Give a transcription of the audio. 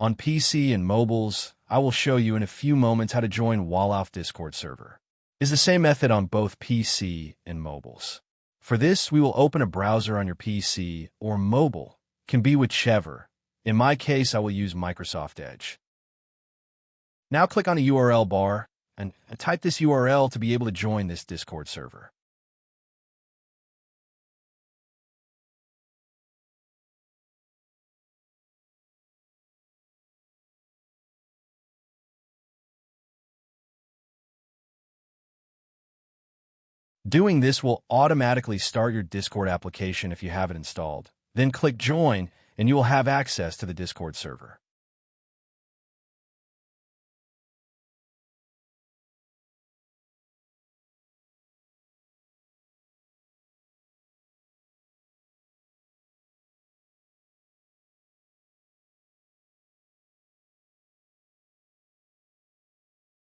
On PC and mobiles, I will show you in a few moments how to join OUAH LEOUFF Discord server. It's the same method on both PC and mobiles. For this, we will open a browser on your PC or mobile, can be whichever. In my case, I will use Microsoft Edge. Now click on the URL bar and type this URL to be able to join this Discord server. Doing this will automatically start your Discord application if you have it installed. Then click Join, and you will have access to the Discord server.